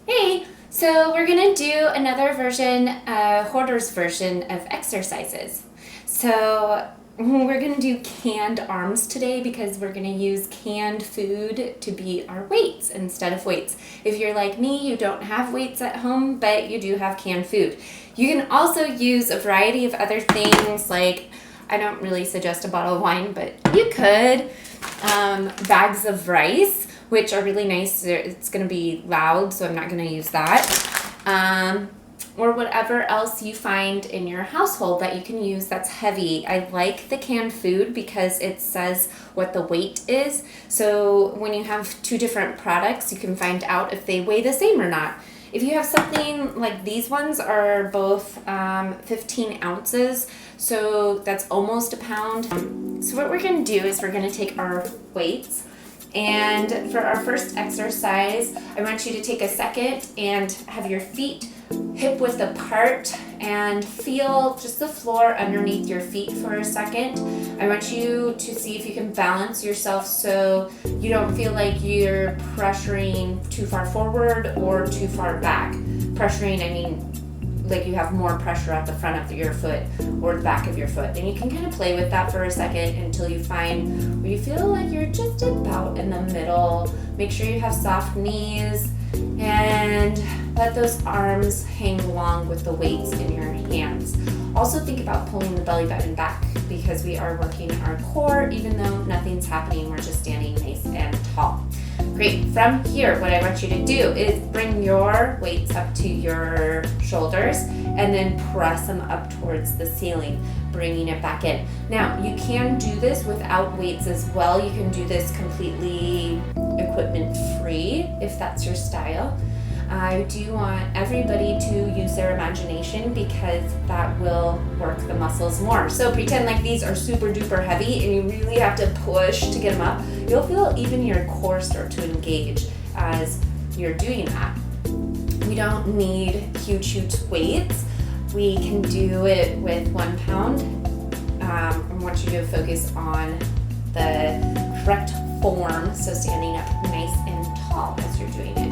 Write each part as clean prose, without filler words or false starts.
Hey, so we're gonna do another version, Hoarder's version of exercises. So we're gonna do canned arms today because we're gonna use canned food to be our weights instead of weights. If you're like me, you don't have weights at home, but you do have canned food. You can also use a variety of other things like, I don't really suggest a bottle of wine, but you could. Bags of rice, which are really nice. It's going to be loud, so I'm not going to use that. Or whatever else you find in your household that you can use that's heavy. I like the canned food because it says what the weight is. So when you have two different products, you can find out if they weigh the same or not. If you have something like these ones are both 15 ounces, so that's almost a pound. So what we're going to do is we're going to take our weights, and for our first exercise, I want you to take a second and have your feet hip width apart and feel just the floor underneath your feet for a second. I want you to see if you can balance yourself so you don't feel like you're pressuring too far forward or too far back. Pressuring, I mean like you have more pressure at the front of your foot or the back of your foot. And you can kind of play with that for a second until you find where you feel like you're just about in the middle. Make sure you have soft knees and let those arms hang long with the weights in your hands. Also think about pulling the belly button back because we are working our core even though nothing's happening. We're just standing nice and tall. Great. From here, what I want you to do is bring your weights up to your shoulders and then press them up towards the ceiling, bringing it back in. Now, you can do this without weights as well. You can do this completely equipment free if that's your style. I do want everybody to use their imagination because that will work the muscles more. So pretend like these are super duper heavy and you really have to push to get them up. You'll feel even your core start to engage as you're doing that. We don't need huge weights. We can do it with 1 pound. I want you to focus on the correct form, so standing up nice and tall as you're doing it.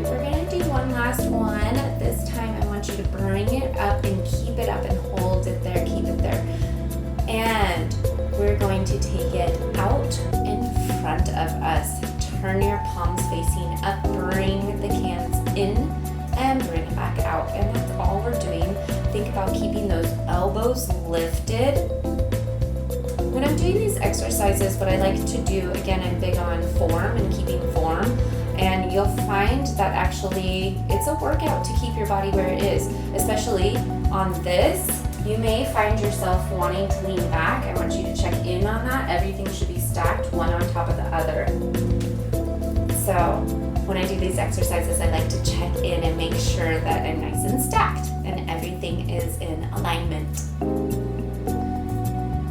We're going to do one last one. This time I want you to bring it up and keep it up and hold it there, keep it there. And we're going to take it out in front of us. Turn your palms facing up, bring the cans in and bring it back out. And that's all we're doing. Think about keeping those elbows lifted. When I'm doing these exercises, what I like to do, again, I'm big on form and keeping form. And you'll find that actually it's a workout to keep your body where it is, especially on this. You may find yourself wanting to lean back. I want you to check in on that. Everything should be stacked one on top of the other. So when I do these exercises, I like to check in and make sure that I'm nice and stacked and everything is in alignment.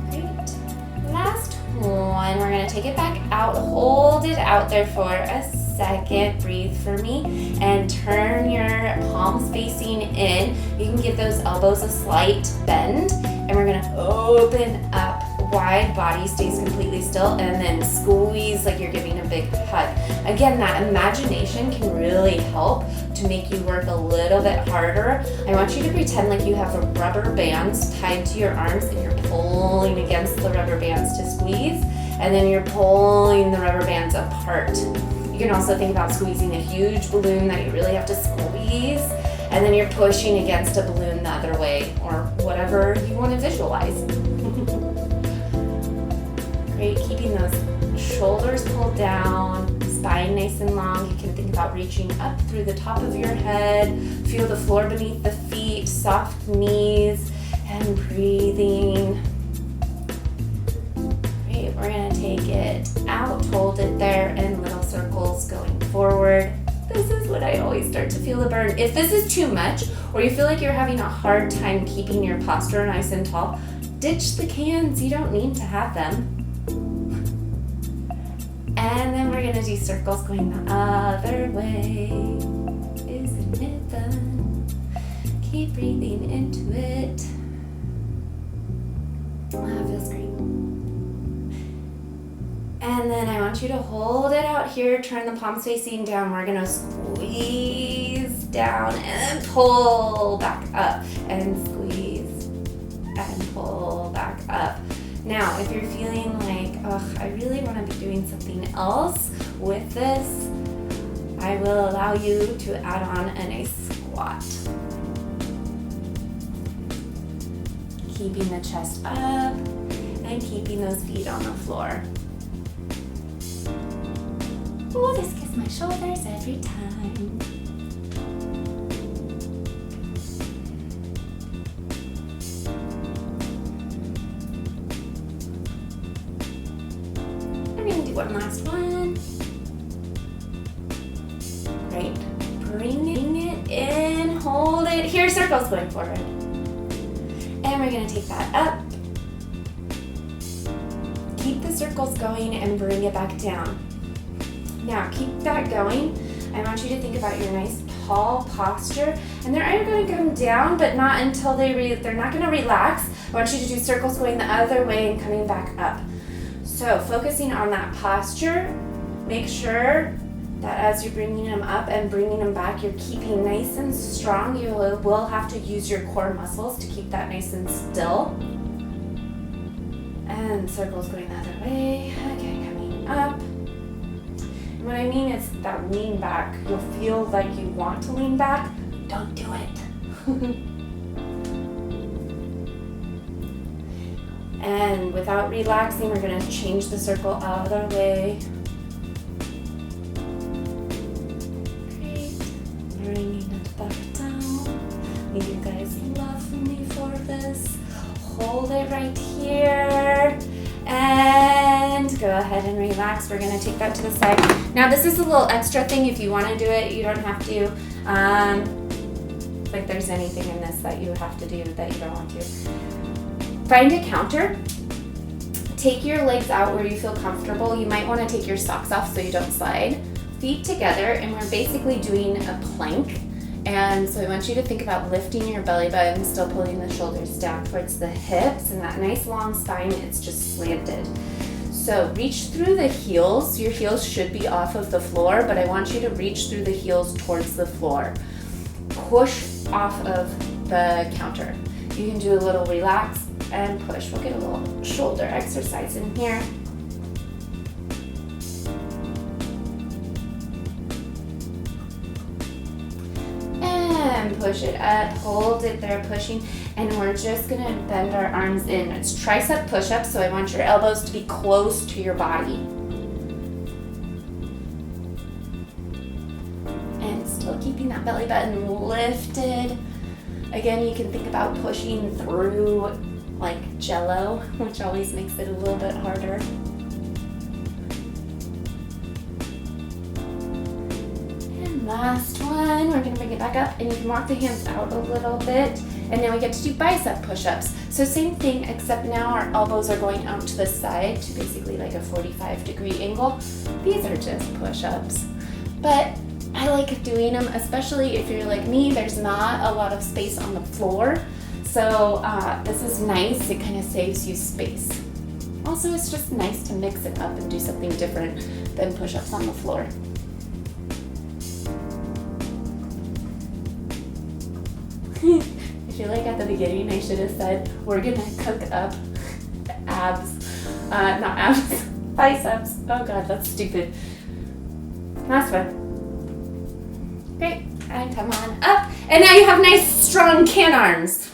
Great. Last one, we're going to take it back out, hold it out there for a second, breathe for me, and turn your palms facing in. You can give those elbows a slight bend, and we're going to open up wide, body stays completely still, and then squeeze like you're giving a big hug. Again, that imagination can really help to make you work a little bit harder. I want you to pretend like you have rubber bands tied to your arms and you're pulling against the rubber bands to squeeze, and then you're pulling the rubber bands apart. You can also think about squeezing a huge balloon that you really have to squeeze, and then you're pushing against a balloon the other way, or whatever you want to visualize. Great, keeping those shoulders pulled down, spine nice and long. You can think about reaching up through the top of your head, feel the floor beneath the feet, soft knees, and breathing. We're going to take it out, hold it there in little circles going forward. This is when I always start to feel a burn. If this is too much or you feel like you're having a hard time keeping your posture nice and tall, ditch the cans. You don't need to have them. And then we're going to do circles going the other way. Isn't it fun? Keep breathing into it. Oh, it feels great. And then I want you to hold it out here, turn the palms facing down. We're gonna squeeze down and pull back up, and squeeze and pull back up. Now, if you're feeling like, oh, I really wanna be doing something else with this, I will allow you to add on in a squat. Keeping the chest up and keeping those feet on the floor. Oh, this gets my shoulders every time. We're gonna do one last one. Great. Bring it in, hold it. Here, circles going forward. And we're gonna take that up. Keep the circles going and bring it back down. Now, keep that going. I want you to think about your nice tall posture. And they're going to come down, but not until they're not going to relax. I want you to do circles going the other way and coming back up. So, focusing on that posture, make sure that as you're bringing them up and bringing them back, you're keeping nice and strong. You will have to use your core muscles to keep that nice and still. And circles going the other way. Again, coming up. And what I mean is that lean back. You'll feel like you want to lean back. Don't do it. And without relaxing, we're going to change the circle other way. Great. Bringing it back down. You guys love me for this. Hold it right here. And go ahead and relax. We're going to take that to the side. Now, this is a little extra thing. If you want to do it, you don't have to. Like there's anything in this that you have to do that you don't want to. Find a counter. Take your legs out where you feel comfortable. You might want to take your socks off so you don't slide. Feet together, and we're basically doing a plank. And so I want you to think about lifting your belly button, still pulling the shoulders down towards the hips, and that nice long spine, it's just slanted. So reach through the heels. Your heels should be off of the floor, but I want you to reach through the heels towards the floor. Push off of the counter. You can do a little relax and push. We'll get a little shoulder exercise in here. And push it up, hold it there, pushing, and we're just gonna bend our arms in. It's tricep push-ups, so I want your elbows to be close to your body. And still keeping that belly button lifted. Again, you can think about pushing through like Jello, which always makes it a little bit harder. Last one, we're gonna bring it back up, and you can walk the hands out a little bit, and then we get to do bicep push-ups. So same thing, except now our elbows are going out to the side to basically like a 45-degree angle. These are just push-ups, but I like doing them, especially if you're like me, there's not a lot of space on the floor. So this is nice, it kind of saves you space. Also, it's just nice to mix it up and do something different than push-ups on the floor. I feel like at the beginning I should have said we're gonna cook up biceps. Oh god, that's stupid. Last one. Great, and come on up. And now you have nice strong can arms.